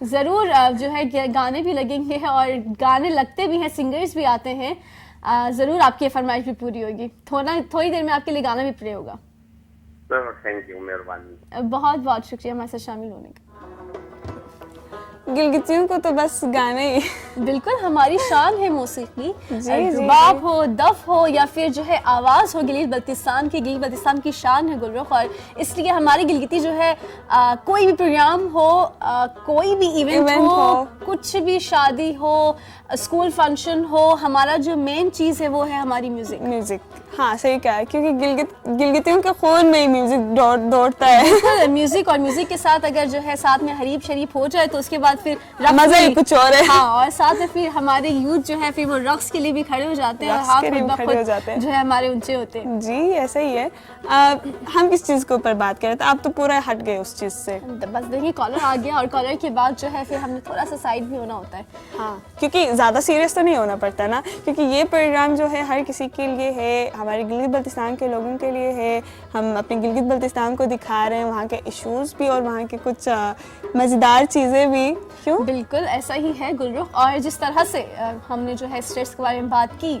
ضرور جو ہے گانے بھی لگیں گے اور گانے لگتے بھی ہیں, سنگرز بھی آتے ہیں, ضرور آپ کی فرمائش بھی پوری ہوگی. تھوڑی دیر میں آپ کے لیے گانا بھی پلے ہوگا. تھینک یو, مہربانی. بہت بہت شکریہ ہمارے ساتھ شامل ہونے کا. گلگتیوں کو تو بس گانے ہی بالکل ہماری شان ہے موسیقی, رباب ہو, دف ہو یا پھر جو ہے آواز ہو, گلگت بلتستان کی کی شان ہے گلرخ. اور اس لیے ہماری گلگتی جو ہے کوئی بھی پروگرام ہو, کوئی بھی ایونٹ ہو, کچھ بھی شادی ہو, اسکول فنکشن ہو, ہمارا جو مین چیز ہے وہ ہے ہماری میوزک. ہاں صحیح کہا ہے, کیونکہ گلگتیوں کے خون میں ہی میوزک دوڑتا ہے. بالکل میوزک, اور میوزک کے ساتھ اگر جو ہے ساتھ میں حریب شریف ہو جائے تو اس کے بعد پھر مزہ ہی کچھ اور ہے. ہاں, اور ساتھ میں پھر ہمارے یوتھ جو ہے پھر وہ رقص کے لیے بھی کھڑے ہو جاتے ہیں, اور ہاتھ جو ہے ہمارے اونچے ہوتے ہیں. جی ایسا ہی ہے. ہم کس چیز کے اوپر بات کر رہے تھے, آپ تو پورا ہٹ گئے اس چیز سے. بس دیکھیے کالر آ گیا, اور کالر کے بعد جو ہے پھر ہم نے تھوڑا سا سائڈ بھی ہونا ہوتا ہے. ہاں, کیونکہ زیادہ سیریس تو نہیں ہونا پڑتا نا, کیونکہ یہ پروگرام جو ہے ہر کسی کے لیے ہے, ہمارے گلگت بلتستان کے لوگوں کے لیے ہے. ہم اپنے گلگت بلتستان کو دکھا رہے ہیں, وہاں کے ایشوز بھی اور وہاں کے کچھ مزیدار چیزیں بھی. کیوں؟ بالکل ایسا ہی ہے گلرخ. اور جس طرح سے ہم نے جو ہے اسٹریس کے بارے میں بات کی,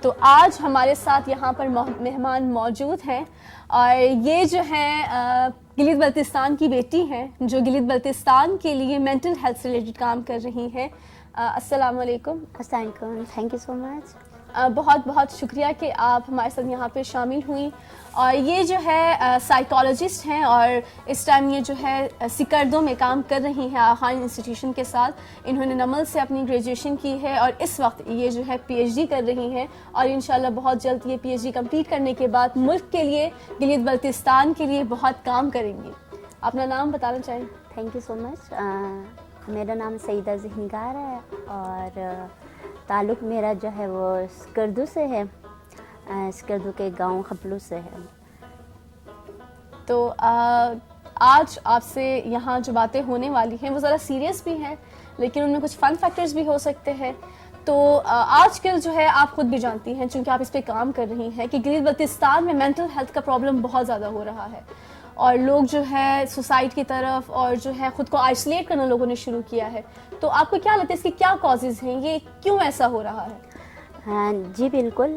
تو آج ہمارے ساتھ یہاں پر مہمان موجود ہیں, اور یہ جو ہے گلگت بلتستان کی بیٹی ہیں جو گلگت بلتستان کے لیے مینٹل ہیلتھ سے ریلیٹڈ کام کر رہی ہیں. السلام علیکم. السلام علیکم, تھینک یو سو مچ. بہت بہت شکریہ کہ آپ ہمارے ساتھ یہاں پہ شامل ہوئیں. اور یہ جو ہے سائیکالوجسٹ ہیں, اور اس ٹائم یہ جو ہے سکردو میں کام کر رہی ہیں آخان انسٹیٹیوشن کے ساتھ. انہوں نے نمل سے اپنی گریجویشن کی ہے, اور اس وقت یہ جو ہے پی ایچ ڈی کر رہی ہیں, اور انشاءاللہ بہت جلد یہ پی ایچ ڈی کمپلیٹ کرنے کے بعد ملک کے لیے, گلگت بلتستان کے لیے بہت کام کریں گی. اپنا نام بتانا چاہیں؟ تھینک یو سو مچ. میرا نام سعیدہ ذہنگار ہے, اور تعلق میرا جو ہے وہ سکردو سے ہے, سکردو کے گاؤں خپلو سے ہے. تو آج آپ سے یہاں جو باتیں ہونے والی ہیں وہ ذرا سیریس بھی ہیں, لیکن ان میں کچھ فن فیکٹرز بھی ہو سکتے ہیں. تو آج کل جو ہے آپ خود بھی جانتی ہیں, چونکہ آپ اس پہ کام کر رہی ہیں, کہ گلگت بلتستان میں مینٹل ہیلتھ کا پرابلم بہت زیادہ ہو رہا ہے, اور لوگ جو ہے سوسائڈ کی طرف, اور جو ہے خود کو آئسولیٹ کرنا لوگوں نے شروع کیا ہے. تو آپ کو کیا لگتا ہے اس کی کیا کازز ہیں, یہ کیوں ایسا ہو رہا ہے؟ جی بالکل.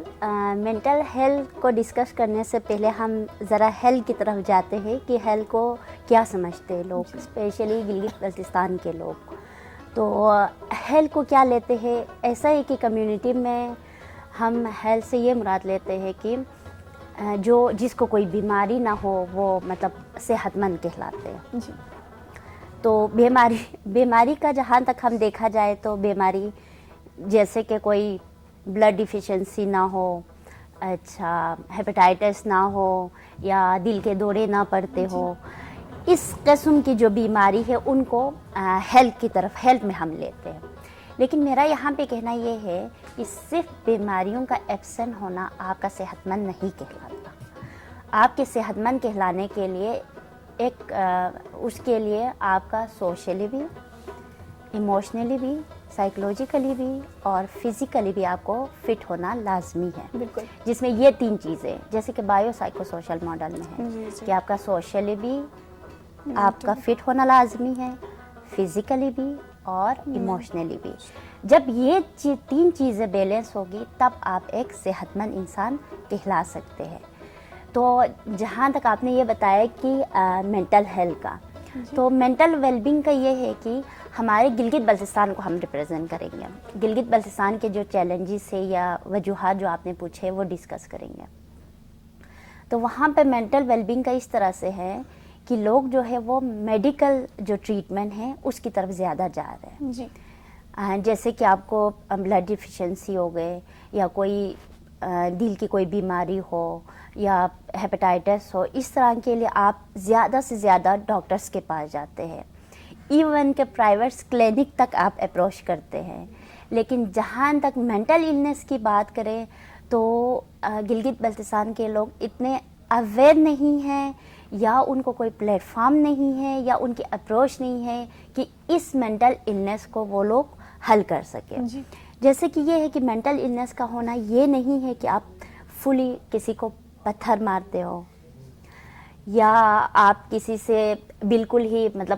مینٹل ہیلتھ کو ڈسکس کرنے سے پہلے ہم ذرا ہیلتھ کی طرف جاتے ہیں کہ ہیلتھ کو کیا سمجھتے ہیں لوگ, اسپیشلی گلگت بلتستان کے لوگ. تو ہیلتھ کو کیا لیتے ہیں, ایسا ہے کہ کمیونٹی میں ہم ہیلتھ سے یہ مراد لیتے ہیں کہ جس کو کوئی بیماری نہ ہو وہ مطلب صحت مند کہلاتے ہیں. جی. تو بیماری کا جہاں تک ہم دیکھا جائے تو بیماری جیسے کہ کوئی بلڈ ڈیفیشنسی نہ ہو, اچھا ہیپیٹائٹس نہ ہو, یا دل کے دورے نہ پڑتے ہو, اس قسم کی جو بیماری ہے ان کو ہیلتھ میں ہم لیتے ہیں. لیکن میرا یہاں پہ کہنا یہ ہے کہ صرف بیماریوں کا ایبسنٹ ہونا آپ کا صحت مند نہیں کہلاتا. آپ کے صحت مند کہلانے کے لیے اس کے لیے آپ کا سوشلی بھی, ایموشنلی بھی, سائیکولوجیکلی بھی اور فزیکلی بھی آپ کو فٹ ہونا لازمی ہے. بالکل. جس میں یہ 3 چیزیں جیسے کہ بایو سائیکو سوشل ماڈل میں ہے کہ آپ کا سوشلی بھی آپ کا فٹ ہونا لازمی ہے, فزیکلی بھی اور ایموشنلی بھی. جب یہ 3 چیزیں بیلنس ہوگی تب آپ ایک صحت مند انسان کہلا سکتے ہیں. تو جہاں تک آپ نے یہ بتایا کہ مینٹل ہیلتھ کا, تو مینٹل ویل بینگ کا یہ ہے کہ ہمارے گلگت بلتستان کو ہم ریپرزینٹ کریں گے. گلگت بلتستان کے جو چیلنجز ہے یا وجوہات جو آپ نے پوچھے وہ ڈسکس کریں گے. تو وہاں پہ مینٹل ویل بینگ کا اس طرح سے ہے کہ لوگ جو ہے وہ میڈیکل جو ٹریٹمنٹ ہے اس کی طرف زیادہ جا رہے ہیں. جی. جیسے کہ آپ کو بلڈ ڈیفیشنسی ہو گئے, یا کوئی دل کی کوئی بیماری ہو, یا ہیپیٹائٹس ہو, اس طرح کے لیے آپ زیادہ سے زیادہ ڈاکٹرز کے پاس جاتے ہیں. ایون کہ پرائیویٹ کلینک تک آپ اپروچ کرتے ہیں. لیکن جہاں تک مینٹل النس کی بات کریں تو گلگت بلتستان کے لوگ اتنے اویئر نہیں ہیں, یا ان کو کوئی پلیٹ فارم نہیں ہے, یا ان کی اپروچ نہیں ہے کہ اس مینٹل النس کو وہ لوگ حل کر سکیں. جی. جیسے کہ یہ ہے کہ مینٹل النس کا ہونا یہ نہیں ہے کہ آپ فلی کسی کو پتھر مارتے ہو, یا آپ کسی سے بالکل ہی مطلب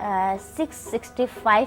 665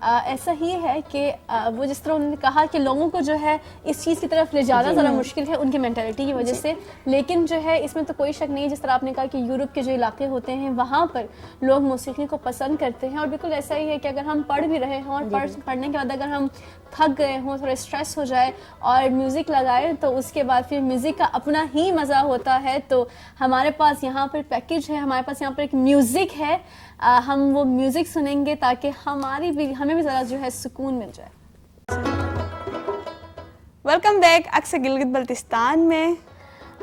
ایسا ہی ہے کہ وہ جس طرح انہوں نے کہا کہ لوگوں کو جو ہے اس چیز کی طرف لے جانا ذرا مشکل ہے ان کی مینٹلٹی کی وجہ سے، لیکن جو ہے اس میں تو کوئی شک نہیں، جس طرح آپ نے کہا کہ یورپ کے جو علاقے ہوتے ہیں وہاں پر لوگ موسیقی کو پسند کرتے ہیں، اور بالکل ایسا ہی ہے کہ اگر ہم پڑھ بھی رہے ہوں اور پڑھنے کے بعد اگر ہم تھک گئے ہوں، تھوڑا اسٹریس ہو جائے اور میوزک لگائے تو اس کے بعد پھر میوزک کا اپنا ہی مزہ ہوتا ہے. تو ہمارے پاس یہاں پر پیکیج ہے، ہمارے پاس یہاں پر ایک میوزک ہے، ہم وہ میوزک سنیں گے تاکہ ہمیں بھی ذرا جو ہے سکون مل جائے. Welcome back. اکثر گلگت بلتستان میں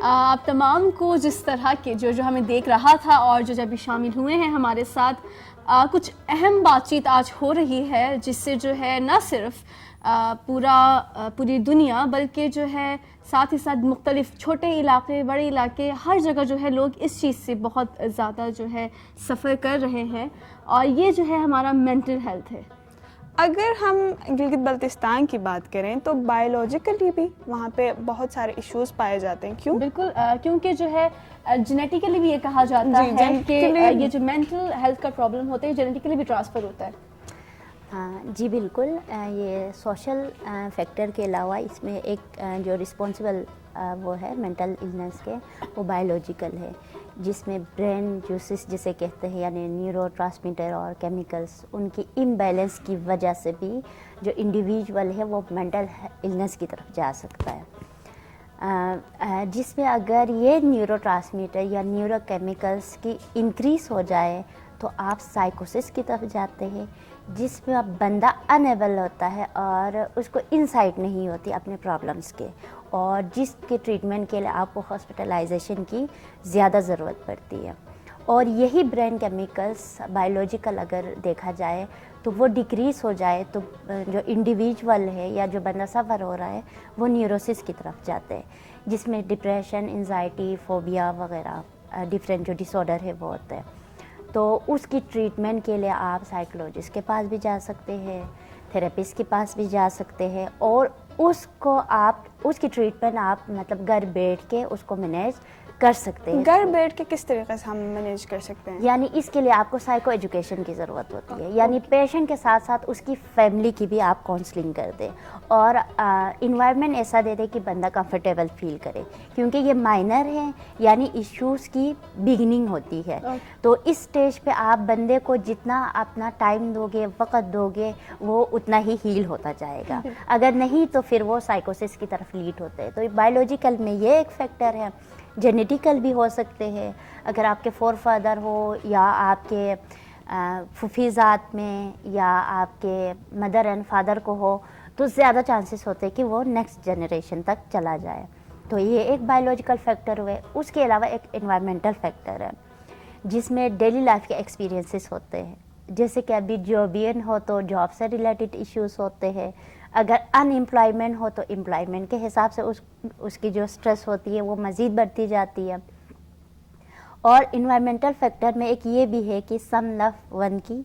آپ تمام کو جس طرح کے جو ہمیں دیکھ رہا تھا اور جو ابھی شامل ہوئے ہیں ہمارے ساتھ، کچھ اہم بات چیت آج ہو رہی ہے جس سے جو ہے نہ صرف پوری دنیا بلکہ جو ہے ساتھ ہی ساتھ مختلف چھوٹے علاقے بڑے علاقے ہر جگہ جو ہے لوگ اس چیز سے بہت زیادہ جو ہے سفر کر رہے ہیں، اور یہ جو ہے ہمارا مینٹل ہیلتھ ہے. اگر ہم گلگت بلتستان کی بات کریں تو بایولوجیکلی بھی وہاں پہ بہت سارے ایشوز پائے جاتے ہیں. کیوں؟ بالکل، کیونکہ جو ہے جینیٹیکلی بھی یہ کہا جاتا ہے کہ یہ جو مینٹل ہیلتھ کا پرابلم ہوتا ہے جینیٹیکلی بھی ٹرانسفر ہوتا ہے. جی بالکل. یہ سوشل فیکٹر کے علاوہ اس میں ایک جو رسپانسبل وہ ہے مینٹل النس کے، وہ بایولوجیکل ہے، جس میں برین جوسز جسے کہتے ہیں یعنی نیورو ٹرانسمیٹر اور کیمیکلز، ان کی امبیلنس کی وجہ سے بھی جو انڈیویجول ہے وہ مینٹل النس کی طرف جا سکتا ہے، جس میں اگر یہ نیورو ٹرانسمیٹر یا نیورو کیمیکلز کی انکریز ہو جائے تو آپ سائیکوسس کی طرف جاتے ہیں، جس میں اب بندہ انیبل ہوتا ہے اور اس کو انسائٹ نہیں ہوتی اپنے پرابلمس کے، اور جس کے ٹریٹمنٹ کے لیے آپ کو ہاسپٹلائزیشن کی زیادہ ضرورت پڑتی ہے. اور یہی برین کیمیکلز بایولوجیکل اگر دیکھا جائے تو وہ ڈیکریز ہو جائے تو جو انڈیویجول ہے یا جو بندہ سفر ہو رہا ہے وہ نیوروسس کی طرف جاتے ہیں، جس میں ڈپریشن، انزائٹی، فوبیا وغیرہ ڈفرینٹ جو ڈس آرڈر ہے وہ ہوتا ہے. تو اس کی ٹریٹمنٹ کے لیے آپ سائیکولوجسٹ کے پاس بھی جا سکتے ہیں، تھراپسٹ کے پاس بھی جا سکتے ہیں، اور اس کی ٹریٹمنٹ آپ مطلب گھر بیٹھ کے اس کو مینیج کر سکتے ہیں. گھر بیٹھ کے کس طریقے سے ہم مینیج کر سکتے ہیں؟ یعنی اس کے لیے آپ کو سائیکو ایجوکیشن کی ضرورت ہوتی ہے، یعنی پیشنٹ کے ساتھ ساتھ اس کی فیملی کی بھی آپ کاؤنسلنگ کر دیں اور انوائرمنٹ ایسا دے دیں کہ بندہ کمفرٹیبل فیل کرے، کیونکہ یہ مائنر ہے، یعنی ایشوز کی بگننگ ہوتی ہے. تو اس سٹیج پہ آپ بندے کو جتنا اپنا ٹائم دو گے، وقت دو گے، وہ اتنا ہی ہیل ہوتا جائے گا. اگر نہیں تو پھر وہ سائیکوسس کی طرف لیڈ ہوتے ہیں. تو بایولوجیکل میں یہ ایک فیکٹر ہے. جینیٹیکل بھی ہو سکتے ہیں، اگر آپ کے فور فادر ہو یا آپ کے پھوپھیزاد میں یا آپ کے مدر اینڈ فادر کو ہو تو زیادہ چانسز ہوتے ہیں کہ وہ نیکسٹ جنریشن تک چلا جائے. تو یہ ایک بایولوجیکل فیکٹر ہوئے. اس کے علاوہ ایک انوائرمنٹل فیکٹر ہے جس میں ڈیلی لائف کے ایکسپیرینسز ہوتے ہیں، جیسے کہ ابھی جابین ہو تو جاب سے ریلیٹڈ ایشوز ہوتے ہیں، اگر ان امپلائمنٹ ہو تو امپلائمنٹ کے حساب سے اس کی جو اسٹریس ہوتی ہے وہ مزید بڑھتی جاتی ہے. اور انوائرمنٹل فیکٹر میں ایک یہ بھی ہے کہ سم لو ون کی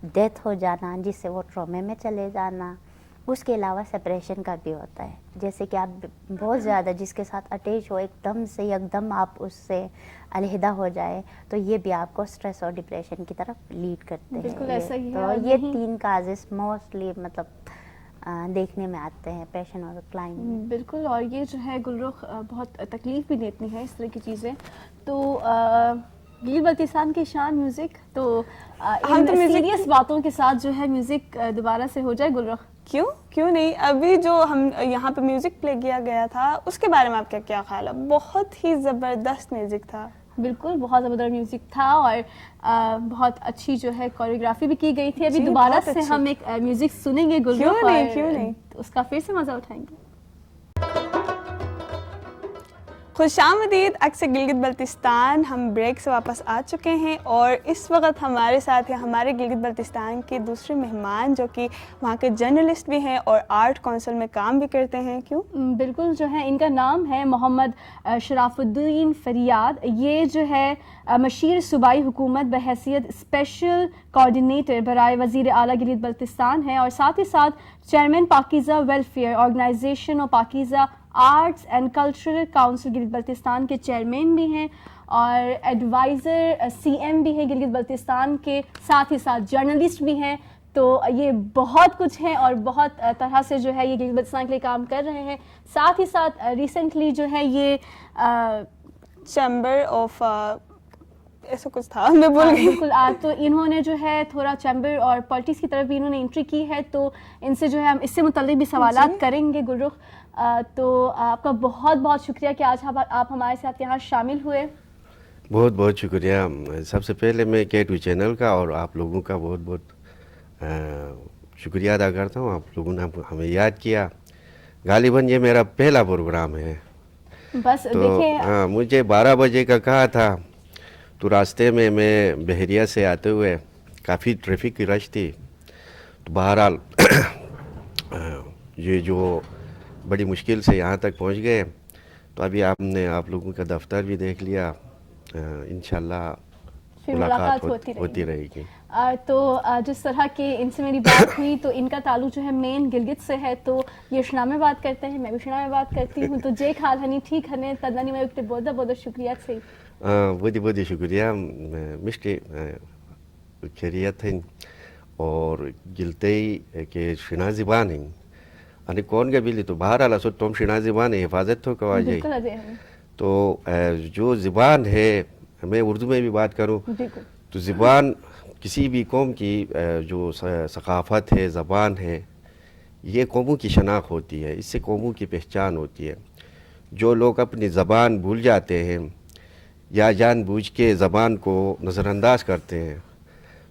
ڈیتھ ہو جانا، جس سے وہ ٹرومے میں چلے جانا. اس کے علاوہ سپریشن کا بھی ہوتا ہے، جیسے کہ آپ بہت زیادہ جس کے ساتھ اٹیچ ہو ایک دم آپ اس سے علیحدہ ہو جائے تو یہ بھی آپ کو اسٹریس اور ڈپریشن کی طرف لیڈ کرتے ہیں. بالکل ایسا ہی ہے. تو یہ 3 کازز موسٹلی مطلب دیکھنے میں آتے ہیں پیشنٹ اور کلائنٹ. بالکل. اور یہ جو ہے گلرخ بہت تکلیف بھی دیتی ہے اس طرح کی چیزیں. تو گلگت بلتستان کی شان میوزک، تو ان سیریس باتوں کے ساتھ جو ہے میوزک دوبارہ سے ہو جائے گلرخ. کیوں نہیں؟ ابھی جو ہم یہاں پہ میوزک پلے کیا گیا تھا اس کے بارے میں آپ کا کیا خیال ہے؟ بہت ہی زبردست میوزک تھا. بالکل بہت زبردست میوزک تھا اور بہت اچھی جو ہے کوریوگرافی بھی کی گئی تھی. ابھی دوبارہ سے ہم ایک میوزک سنیں گے گلرخ، کیوں نہیں اس کا پھر سے مزہ اٹھائیں گے. خوش آمدید. اکثر گلگت بلتستان ہم بریک سے واپس آ چکے ہیں اور اس وقت ہمارے ساتھ ہیں ہمارے گلگت بلتستان کے دوسرے مہمان جو کہ وہاں کے جرنلسٹ بھی ہیں اور آرٹ کونسل میں کام بھی کرتے ہیں. کیوں؟ بالکل. جو ہے ان کا نام ہے محمد شراف الدین فریاد. یہ جو ہے مشیر صوبائی حکومت بحیثیت اسپیشل کوآرڈینیٹر برائے وزیر اعلیٰ گلگت بلتستان ہے، اور ساتھ ہی ساتھ چیئرمین پاکیزہ ویلفیئر آرگنائزیشن اور پاکیزہ arts and cultural council Gilgit Baltistan کے چیئرمین بھی ہیں، اور ایڈوائزر سی ایم بھی ہیں گلگت بلتستان کے، ساتھ ہی ساتھ جرنلسٹ بھی ہیں. تو یہ بہت کچھ ہیں اور بہت طرح سے جو ہے یہ گلگت بلتستان کے لیے کام کر رہے ہیں. ساتھ ہی ساتھ ریسنٹلی جو ہے یہ چیمبر آف ایسا کچھ تھا میں بول گئی. بالکل تو انہوں نے جو ہے تھوڑا چیمبر اور پالیٹکس کی طرف بھی انہوں نے انٹری کی ہے, تو ان سے جو ہے ہم اس سے متعلق بھی سوالات کریں گے گلرخ. تو آپ کا بہت بہت شکریہ کہ آج آپ ہمارے ساتھ یہاں شامل ہوئے. بہت بہت شکریہ. سب سے پہلے میں K2 چینل کا اور آپ لوگوں کا بہت بہت شکریہ ادا کرتا ہوں. آپ لوگوں نے ہمیں یاد کیا. غالباً یہ میرا پہلا پروگرام ہے. بس تو دیکھیں مجھے 12 بجے کا کہا تھا, تو راستے میں بحریہ سے آتے ہوئے کافی ٹریفک کی رش تھی. تو بہرحال یہ جو بڑی مشکل سے یہاں تک پہنچ گئے. تو ابھی آپ لوگوں کا دفتر بھی دیکھ لیا. انشاءاللہ ملاقات ہوتی رہے گی. تو جس طرح کہ ان سے میری بات ہوئی تو ان کا تعلق جو ہے مین گلگت سے ہے, تو یہ شنا میں بات کرتے ہیں, میں بھی شنا میں بات کرتی ہوں. تو جے کھال ہنی ٹھیک ہنے تدنی میں بہت بہت شکریہ سے بہت شکریہ. مشتی خیریت ہیں اور گلتے کہ شنا زبان ہیں یعنی کون کا بلی. تو بہرحال سو تم شنا زبان ہے حفاظت تو کوا جائے. تو جو زبان ہے, میں اردو میں بھی بات کروں تو زبان کسی بھی قوم کی جو ثقافت ہے, زبان ہے, یہ قوموں کی شناخت ہوتی ہے. اس سے قوموں کی پہچان ہوتی ہے. جو لوگ اپنی زبان بھول جاتے ہیں یا جان بوجھ کے زبان کو نظر انداز کرتے ہیں,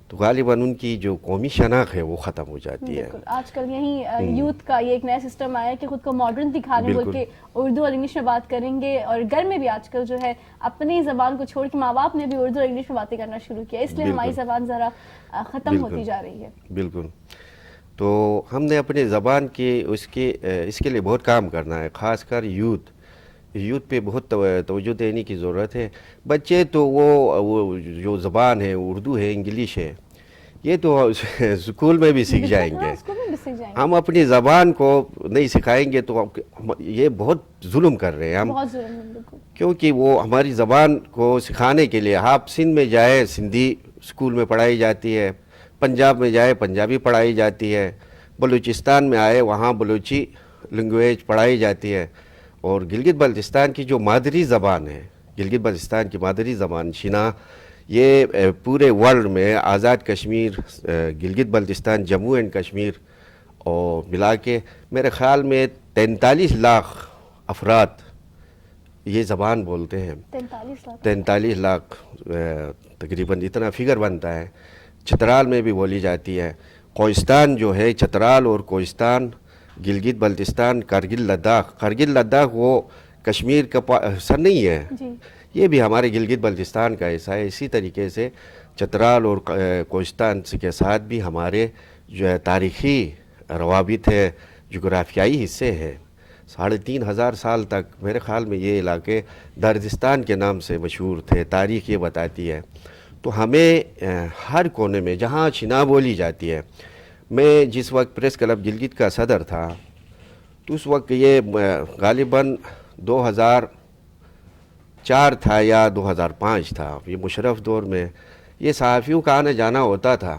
تو غالباً ان کی جو قومی شناخت ہے وہ ختم ہو جاتی ہے. آج کل یہیں یوتھ کا یہ ایک نیا سسٹم آیا ہے کہ خود کو ماڈرن دکھانے بول کے اردو اور انگلش میں بات کریں گے, اور گھر میں بھی آج کل جو ہے اپنی زبان کو چھوڑ کے ماں باپ نے بھی اردو اور انگلش میں باتیں کرنا شروع کیا, اس لیے ہماری زبان ذرا ختم ہوتی جا رہی ہے. بالکل. تو ہم نے اپنی زبان کی اس کے لیے بہت کام کرنا ہے, خاص کر یوتھ پہ بہت توجہ دینے کی ضرورت ہے. بچے تو وہ جو زبان ہے اردو ہے, انگلش ہے, یہ تو اسکول میں بھی سیکھ جائیں گے. ہم اپنی زبان کو نہیں سکھائیں گے تو یہ بہت ظلم کر رہے ہیں ہم, کیونکہ وہ ہماری زبان کو سکھانے کے لیے آپ سندھ میں جائے سندھی اسکول میں پڑھائی جاتی ہے, پنجاب میں جائے پنجابی پڑھائی جاتی ہے, بلوچستان میں آئے وہاں بلوچی لینگویج پڑھائی جاتی ہے. اور گلگت بلتستان کی جو مادری زبان ہے, گلگت بلتستان کی مادری زبان شنا, یہ پورے ورلڈ میں آزاد کشمیر, گلگت بلتستان, جموں اینڈ کشمیر اور ملا کے میرے خیال میں 43 لاکھ افراد یہ زبان بولتے ہیں. 43 لاکھ تقریباً اتنا فگر بنتا ہے. چترال میں بھی بولی جاتی ہے. کوہستان جو ہے, چترال اور کوہستان, گلگت بلتستان, کرگل لداخ وہ کشمیر کا حصہ نہیں ہے, یہ بھی ہمارے گلگت بلتستان کا حصہ ہے. اسی طریقے سے چترال اور کوہستان کے ساتھ بھی ہمارے جو ہے تاریخی روابط ہے, جغرافیائی حصے ہیں. 3500 سال تک میرے خیال میں یہ علاقے دردستان کے نام سے مشہور تھے, تاریخ یہ بتاتی ہے. تو ہمیں ہر کونے میں جہاں شنا بولی جاتی ہے, میں جس وقت پریس کلب گلگت کا صدر تھا تو اس وقت یہ غالباً 2004 تھا یا 2005 تھا, یہ مشرف دور میں یہ صحافیوں کا آنا جانا ہوتا تھا.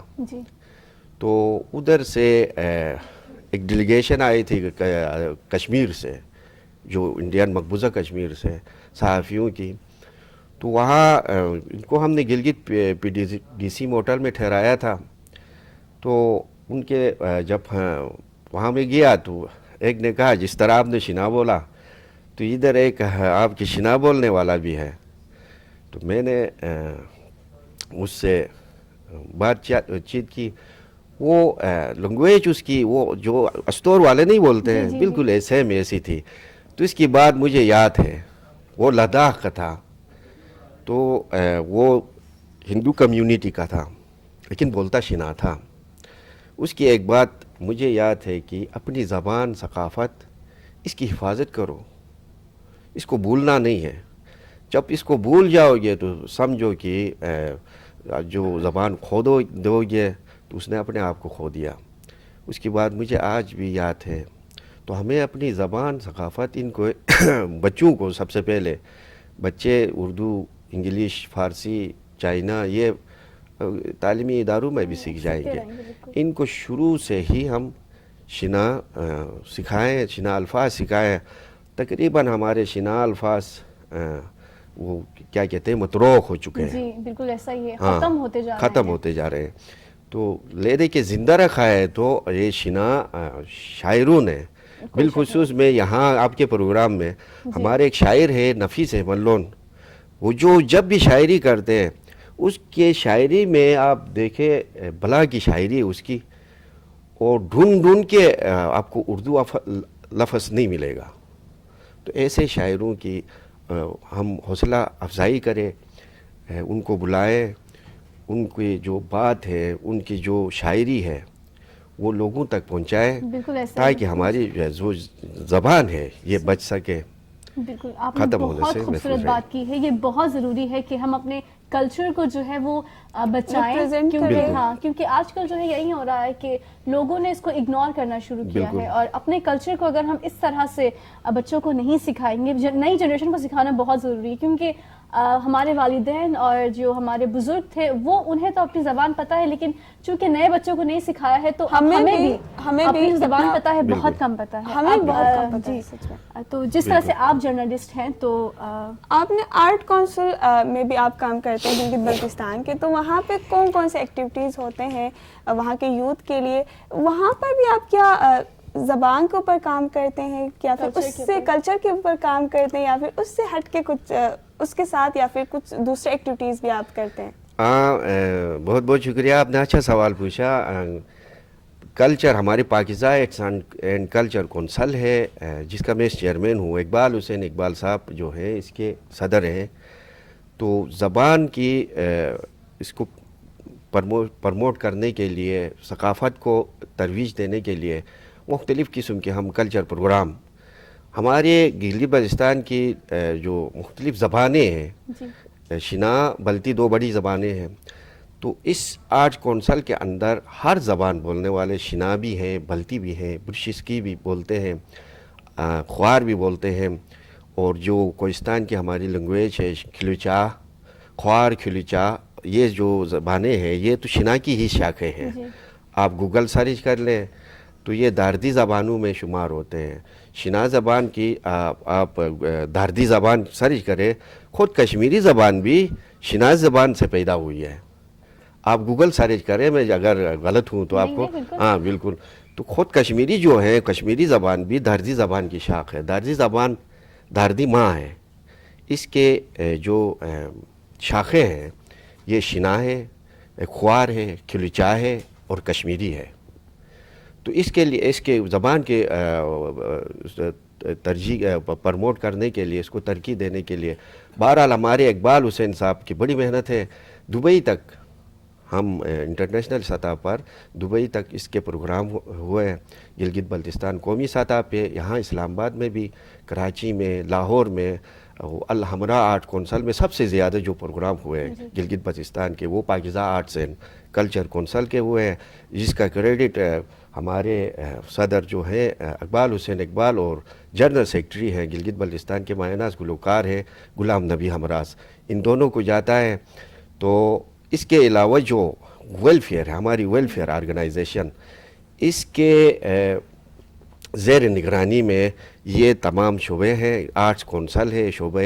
تو ادھر سے ایک ڈیلیگیشن آئی تھی کشمیر سے, جو انڈین مقبوضہ کشمیر سے, صحافیوں کی. تو وہاں ان کو ہم نے Gilgit P D C hotel میں ٹھہرایا تھا. تو ان کے جب وہاں میں گیا تو ایک نے کہا جس طرح آپ نے شنا بولا تو ادھر ایک آپ کی شنا بولنے والا بھی ہے. تو میں نے اس سے بات چیت کی. وہ لینگویج اس کی وہ جو استور والے نہیں بولتے ہیں بالکل ایسے میں ایسی تھی. تو اس کی بات مجھے یاد ہے, وہ لداخ کا تھا. تو وہ ہندو کمیونٹی کا تھا لیکن بولتا شنا تھا. اس کی ایک بات مجھے یاد ہے کہ اپنی زبان ثقافت اس کی حفاظت کرو, اس کو بھولنا نہیں ہے. جب اس کو بھول جاؤ گے تو سمجھو کہ جو زبان کھو دو گے تو اس نے اپنے آپ کو کھو دیا. اس کی بات مجھے آج بھی یاد ہے. تو ہمیں اپنی زبان ثقافت ان کو بچوں کو سب سے پہلے, بچے اردو, انگلش, فارسی, چائنا یہ تعلیمی اداروں میں بھی سیکھ جائیں گے. ان کو شروع سے ہی ہم شنا سکھائیں, شنا الفاظ سکھائیں. تقریباً ہمارے شنا الفاظ وہ کیا کہتے ہیں متروک ہو چکے ہیں. جی بالکل ایسا ہی ہے, ختم ہوتے جا رہے ہیں. ختم ہوتے جا رہے ہیں. تو لینے کے زندہ رکھا ہے تو یہ شنا شاعروں نے, بالخصوص میں یہاں آپ کے پروگرام میں ہمارے ایک شاعر ہے نفیس احمد لون, وہ جو جب بھی شاعری کرتے ہیں اس کے شاعری میں آپ دیکھیں بلا کی شاعری ہے اس کی, اور ڈھونڈ ڈھونڈ کے آپ کو اردو لفظ نہیں ملے گا. تو ایسے شاعروں کی ہم حوصلہ افزائی کریں, ان کو بلائیں, ان کی جو بات ہے, ان کی جو شاعری ہے وہ لوگوں تک پہنچائیں, تاکہ ہماری جو زبان ہے یہ بچ سکے. بالکل آپ نے بہت خوبصورت بات کی ہے. یہ بہت ضروری ہے کہ ہم اپنے کلچر کو جو ہے وہ بچائیں, کیونکہ آج کل جو ہے یہی ہو رہا ہے کہ لوگوں نے اس کو اگنور کرنا شروع کیا ہے. اور اپنے کلچر کو اگر ہم اس طرح سے بچوں کو نہیں سکھائیں گے, نئی جنریشن کو سکھانا بہت ضروری ہے, کیونکہ ہمارے والدین اور جو ہمارے بزرگ تھے وہ انہیں تو اپنی زبان پتہ ہے, لیکن چونکہ نئے بچوں کو نہیں سکھایا ہے تو ہمیں بھی اپنی زبان پتہ ہے بہت کم پتہ ہے. ہمیں بہت کم پتہ ہے سچ میں. تو جس طرح سے آپ جرنلسٹ ہیں تو آپ نے آرٹ کونسل میں بھی آپ کام کرتے ہیں گلگت بلتستان کے, تو وہاں پہ کون کون سے ایکٹیویٹیز ہوتے ہیں وہاں کے یوتھ کے لیے؟ وہاں پر بھی آپ کیا زبان کے اوپر کام کرتے ہیں, یا پھر اس سے کلچر کے اوپر کام کرتے ہیں, یا پھر اس سے ہٹ کے کچھ اس کے ساتھ یا پھر کچھ دوسرے ایکٹیویٹیز بھی آپ کرتے ہیں؟ بہت بہت شکریہ, آپ نے اچھا سوال پوچھا. کلچر ہماری پاکیزہ آرٹس اینڈ کلچر کونسل ہے جس کا میں چیئرمین ہوں. اقبال حسین اقبال صاحب جو ہیں اس کے صدر ہیں. تو زبان کی اس کو پرموٹ کرنے کے لیے, ثقافت کو ترویج دینے کے لیے مختلف قسم کے ہم کلچر پروگرام, ہمارے گلگت بلتستان کی جو مختلف زبانیں ہیں, شنا بلتی 2 بڑی زبانیں ہیں, تو اس آرٹ کونسل کے اندر ہر زبان بولنے والے شنا بھی ہیں, بلتی بھی ہیں, برشسکی بھی بولتے ہیں, خوار بھی بولتے ہیں, اور جو کوہستان کی ہماری لینگویج ہے کھلوچا, خوار کھلوچا, یہ جو زبانیں ہیں یہ تو شنا کی ہی شاخیں ہیں. آپ گوگل سرچ کر لیں تو یہ داردی زبانوں میں شمار ہوتے ہیں. شنا زبان کی آپ داردی زبان سرچ کریں, خود کشمیری زبان بھی شنا زبان سے پیدا ہوئی ہے. آپ گوگل سرچ کریں, میں اگر غلط ہوں تو آپ کو, ہاں بالکل. تو خود کشمیری جو ہے, کشمیری زبان بھی داردی زبان کی شاخ ہے. داردی زبان داردی ماں ہے, اس کے جو شاخیں ہیں یہ شنا ہے, خوار ہے, کھلوچا ہے اور کشمیری ہے. تو اس کے لیے, اس کے زبان کے ترجیح پرموٹ کرنے کے لیے, اس کو ترقی دینے کے لیے بہرحال ہمارے اقبال حسین صاحب کی بڑی محنت ہے. دبئی تک ہم انٹرنیشنل سطح پر دبئی تک اس کے پروگرام ہوئے ہیں. گلگت بلتستان قومی سطح پہ, یہاں اسلام آباد میں بھی, کراچی میں, لاہور میں, الحمراء آرٹ کونسل میں سب سے زیادہ جو پروگرام ہوئے ہیں گلگت بلتستان کے وہ پاکیزہ آرٹس اینڈ کلچر کونسل کے ہوئے ہیں, جس کا کریڈٹ ہمارے صدر جو ہیں اقبال حسین اقبال اور جنرل سیکرٹری ہیں گلگت بلتستان کے ماہناز گلوکار ہیں غلام نبی ہمراز, ان دونوں کو جاتا ہے. تو اس کے علاوہ جو ویلفیئر ہے, ہماری ویلفیئر آرگنائزیشن, اس کے زیر نگرانی میں یہ تمام شعبے ہیں. آرٹس کونسل ہے, شعبہ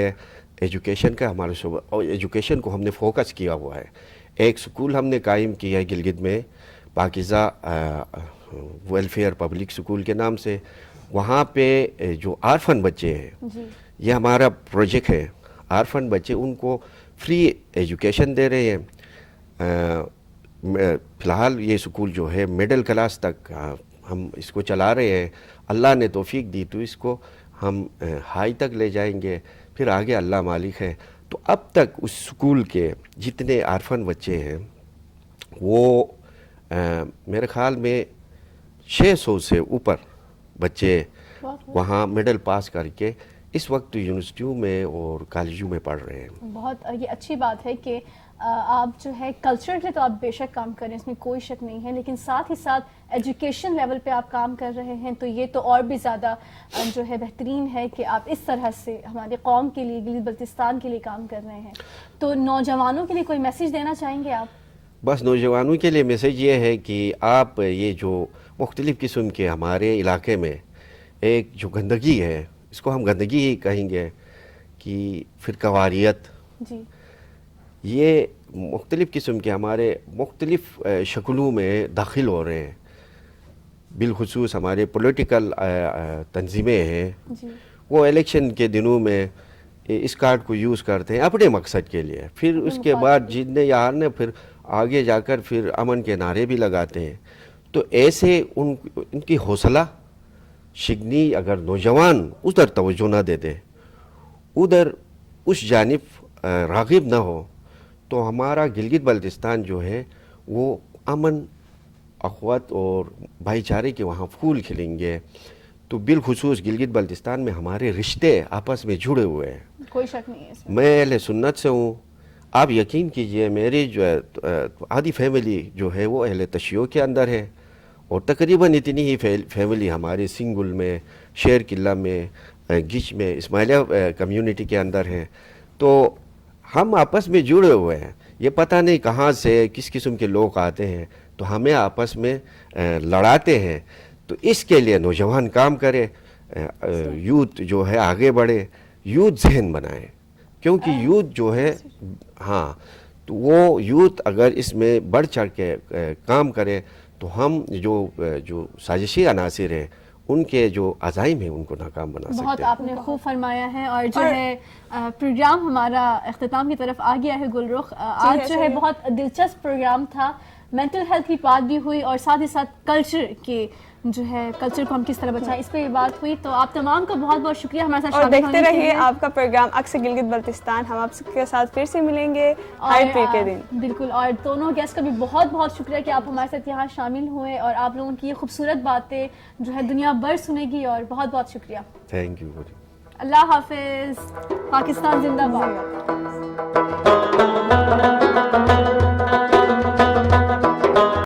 ایجوکیشن کا ہمارا شعبہ, اور ایجوکیشن کو ہم نے فوکس کیا ہوا ہے. ایک سکول ہم نے قائم کیا ہے گلگت میں, پاکیزہ ویلفیئر پبلک سکول کے نام سے. وہاں پہ جو آرفن بچے ہیں, یہ ہمارا پروجیکٹ ہے. آرفن بچے, ان کو فری ایجوکیشن دے رہے ہیں. فی الحال یہ سکول جو ہے مڈل کلاس تک ہم اس کو چلا رہے ہیں. اللہ نے توفیق دی تو اس کو ہم ہائی تک لے جائیں گے, پھر آگے اللہ مالک ہے. تو اب تک اس سکول کے جتنے آرفن بچے ہیں وہ میرے خیال میں 600 سے اوپر بچے وہاں مڈل پاس کر کے اس وقت یونیورسٹیوں میں اور کالجوں میں پڑھ رہے ہیں. بہت یہ اچھی بات ہے کہ آپ جو ہے کلچر کے تو آپ بے شک کام کریں, اس میں کوئی شک نہیں ہے, لیکن ساتھ ہی ساتھ ایجوکیشن لیول پہ آپ کام کر رہے ہیں, تو یہ تو اور بھی زیادہ جو ہے بہترین ہے کہ آپ اس طرح سے ہمارے قوم کے لیے, گلگت بلتستان کے لیے کام کر رہے ہیں. تو نوجوانوں کے لیے کوئی میسیج دینا چاہیں گے آپ؟ بس نوجوانوں کے لیے میسیج یہ ہے کہ آپ یہ جو مختلف قسم کے ہمارے علاقے میں ایک جو گندگی ہے، اس کو ہم گندگی ہی کہیں گے، کہ فرقہ واریت، جی یہ مختلف قسم کے ہمارے مختلف شکلوں میں داخل ہو رہے ہیں. بالخصوص ہمارے پولیٹیکل تنظیمیں ہیں، جی وہ الیکشن کے دنوں میں اس کارڈ کو یوز کرتے ہیں اپنے مقصد کے لیے، پھر اس کے بعد جیتنے یا ہارنے پھر آگے جا کر پھر امن کے نعرے بھی لگاتے ہیں. تو ایسے ان کی حوصلہ شکنی اگر نوجوان ادھر توجہ نہ دیتے، ادھر اس جانب راغب نہ ہو، تو ہمارا گلگت بلتستان جو ہے وہ امن، اخوت اور بھائی چارے کے وہاں پھول کھلیں گے. تو بالخصوص گلگت بلتستان میں ہمارے رشتے آپس میں جڑے ہوئے ہیں. کوئی شک نہیں ہے اس میں. میں اہل سنت سے ہوں. آپ یقین کیجئے میری جو آدھی فیملی جو ہے وہ اہل تشیع کے اندر ہے، اور تقریباً اتنی ہی فیملی ہمارے سنگل میں، شیر قلعہ میں، گچ میں، اسماعیلیہ کمیونٹی کے اندر ہیں. تو ہم آپس میں جڑے ہوئے ہیں. یہ پتہ نہیں کہاں سے کس قسم کے لوگ آتے ہیں تو ہمیں آپس میں لڑاتے ہیں. تو اس کے لیے نوجوان کام کرے، یوتھ جو ہے آگے بڑھے، یوتھ ذہن بنائے، کیونکہ یوتھ جو ہے تو وہ یوتھ اگر اس میں بڑھ چڑھ کے کام کرے تو ہم جو سازشی عناصر ہیں ان کے جو عزائم ہیں ان کو ناکام بنا سکتے ہیں. بہت آپ نے خوب فرمایا ہے. اور جو ہے پروگرام ہمارا اختتام کی طرف آ گیا ہے گل رخ. آج جو ہے بہت دلچسپ پروگرام تھا. مینٹل ہیلتھ کی بات بھی ہوئی اور ساتھ ہی ساتھ کلچر کی جو ہے کلچر کو ہم کس طرح بچائیں اس پہ یہ بات ہوئی. تو آپ تمام کا بہت بہت شکریہ ہمارے ساتھ اور دیکھتے رہیے آپ کا پروگرام اکثر گلگت بلتستان. ہم آپ کے ساتھ پھر سے ملیں گے ہر پیر کے دن. بالکل. اور دونوں گیسٹ کا بھی بہت بہت شکریہ کہ آپ ہمارے ساتھ یہاں شامل ہوئے اور آپ لوگوں کی یہ خوبصورت باتیں جو ہے دنیا بھر سنے گی. اور بہت بہت شکریہ. Thank you. اللہ حافظ. پاکستان زندہ باد.